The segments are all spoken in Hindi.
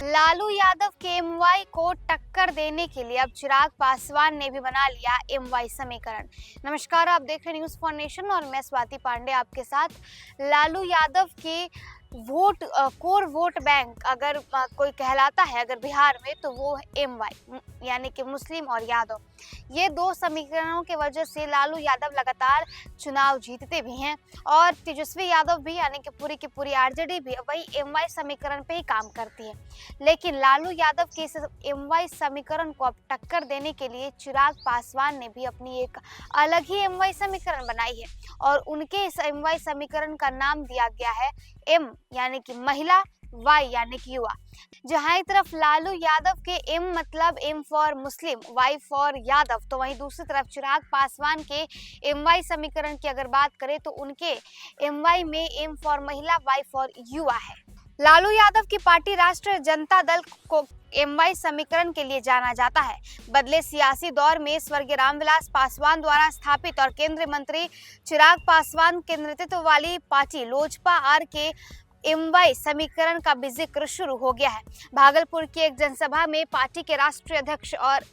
लालू यादव के एमवाई को टक्कर देने के लिए अब चिराग पासवान ने भी बना लिया एमवाई समीकरण। नमस्कार, आप देख रहे न्यूज़ फॉर नेशन और मैं स्वाति पांडे आपके साथ। लालू यादव के वोट कोर वोट बैंक अगर कोई कहलाता है अगर बिहार में, तो वो है एमवाई, यानी कि मुस्लिम और यादव। ये दो समीकरणों की वजह से लालू यादव लगातार चुनाव जीतते भी हैं और तेजस्वी यादव भी, यानी कि पूरी की पूरी आरजेडी भी वही एमवाई समीकरण पे ही काम करती है। लेकिन लालू यादव के इस एमवाई समीकरण को अब टक्कर देने के लिए चिराग पासवान ने भी अपनी एक अलग ही एमवाई समीकरण बनाई है और उनके इस एमवाई समीकरण का नाम दिया गया है एम यानी कि महिला, वाई यानी कि युवा। जहां एक तरफ लालू यादव के एम मतलब M for Muslim, Y for Yadav, तो वहीं दूसरी तरफ चिराग पासवान के एमवाई समीकरण की अगर बात करें तो उनके एमवाई में एम फॉर महिला, वाई फॉर युवा है। लालू यादव की पार्टी राष्ट्रीय जनता दल को एमवाई समीकरण के लिए जाना जाता है। बदले सियासी दौर में स्वर्गीय रामविलास पासवान द्वारा स्थापित और केंद्रीय मंत्री चिराग पासवान के नेतृत्व वाली पार्टी लोजपा आर के एमवाई समीकरण का भी जिक्र शुरू हो गया है। भागलपुर की एक जनसभा में पार्टी के राष्ट्रीय अध्यक्ष और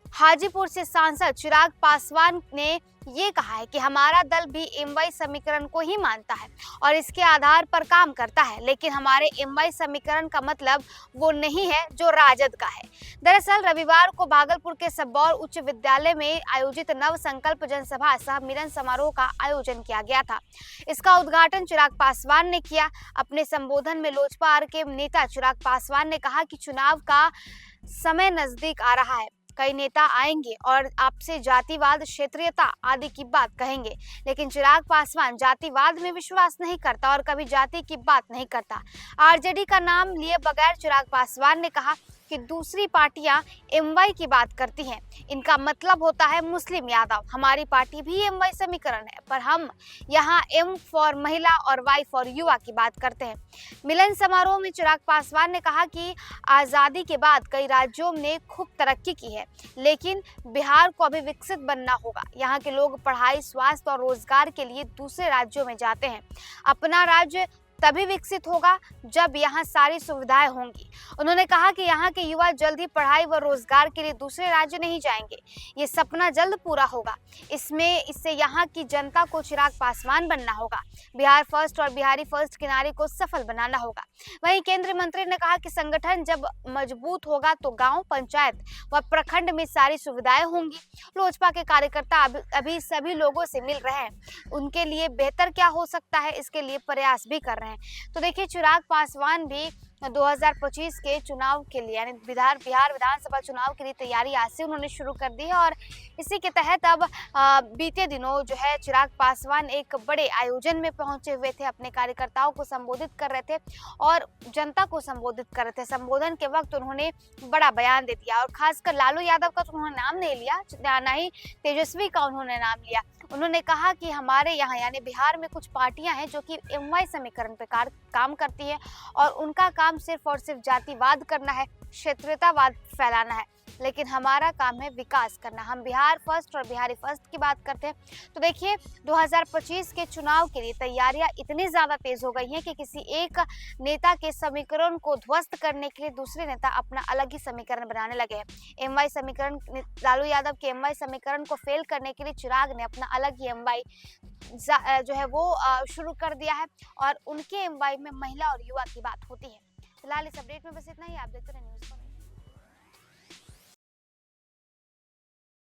हाजीपुर से सांसद चिराग पासवान ने ये कहा है कि हमारा दल भी एमवाई समीकरण को ही मानता है और इसके आधार पर काम करता है, लेकिन हमारे एमवाई समीकरण का मतलब वो नहीं है जो राजद का है। दरअसल रविवार को भागलपुर के सबौर उच्च विद्यालय में आयोजित नव संकल्प जनसभा सह मिलन समारोह का आयोजन किया गया था। इसका उद्घाटन चिराग पासवान ने किया। अपने संबोधन में लोजपा आर के नेता चिराग पासवान ने कहा कि चुनाव का समय नजदीक आ रहा है। कई नेता आएंगे और आपसे जातिवाद, क्षेत्रीयता आदि की बात कहेंगे, लेकिन चिराग पासवान जातिवाद में विश्वास नहीं करता और कभी जाति की बात नहीं करता। आरजेडी का नाम लिए बगैर चिराग पासवान ने कहा कि दूसरी पार्टियां एमवाई की बात करती हैं, इनका मतलब होता है मुस्लिम यादव। हमारी पार्टी भी एमवाई समीकरण है, पर हम यहाँ एम फॉर महिला और वाई फॉर युवा की बात करते हैं। मिलन समारोह में चिराग पासवान ने कहा कि आज़ादी के बाद कई राज्यों ने खूब तरक्की की है, लेकिन बिहार को अभी विकसित बनना होगा। यहाँ के लोग पढ़ाई, स्वास्थ्य और रोजगार के लिए दूसरे राज्यों में जाते हैं। अपना राज्य तभी विकसित होगा जब यहाँ सारी सुविधाएं होंगी। उन्होंने कहा कि यहाँ के युवा जल्द ही पढ़ाई व रोजगार के लिए दूसरे राज्य नहीं जाएंगे। ये सपना जल्द पूरा होगा। इससे यहाँ की जनता को चिराग पासवान बनना होगा। बिहार फर्स्ट और बिहारी फर्स्ट के नारे को सफल बनाना होगा। वहीं केंद्रीय मंत्री ने कहा कि संगठन जब मजबूत होगा तो गाँव, पंचायत व प्रखंड में सारी सुविधाएं होंगी। लोजपा के कार्यकर्ता अभी सभी लोगों से मिल रहे हैं, उनके लिए बेहतर क्या हो सकता है, इसके लिए प्रयास भी कर रहे हैं। तो देखिए, चिराग पासवान भी 2025 के चुनाव के लिए यानी बिहार विधानसभा चुनाव के लिए तैयारी आज से उन्होंने शुरू कर दी है और इसी के तहत अब बीते दिनों जो है चिराग पासवान एक बड़े आयोजन में पहुंचे हुए थे। अपने कार्यकर्ताओं को संबोधित कर रहे थे और जनता को संबोधित कर रहे थे। संबोधन के वक्त उन्होंने बड़ा बयान दे दिया और खासकर लालू यादव का तो उन्होंने नाम नहीं लिया, ना ही तेजस्वी का उन्होंने नाम लिया। उन्होंने कहा कि हमारे यहाँ यानी बिहार में कुछ पार्टियां हैं जो कि एमवाई समीकरण पर काम करती है और उनका काम सिर्फ और सिर्फ जातिवाद करना है, क्षेत्रीयतावाद फैलाना है, लेकिन हमारा काम है विकास करना। हम बिहार फर्स्ट और बिहारी फर्स्ट की बात करते हैं। तो देखिए, 2025 के चुनाव के लिए तैयारियां इतनी ज्यादा तेज हो गई हैं कि किसी एक नेता के समीकरण को ध्वस्त करने के लिए दूसरे नेता अपना अलग ही समीकरण बनाने लगे हैं। एमवाई समीकरण, लालू यादव के एमवाई समीकरण को फेल करने के लिए चिराग ने अपना अलग ही एमवाई जो है वो शुरू कर दिया है और उनके एमवाई में महिला और युवा की बात होती है। फिलहाल इस अपडेट में बस इतना ही। आप देखते रहें।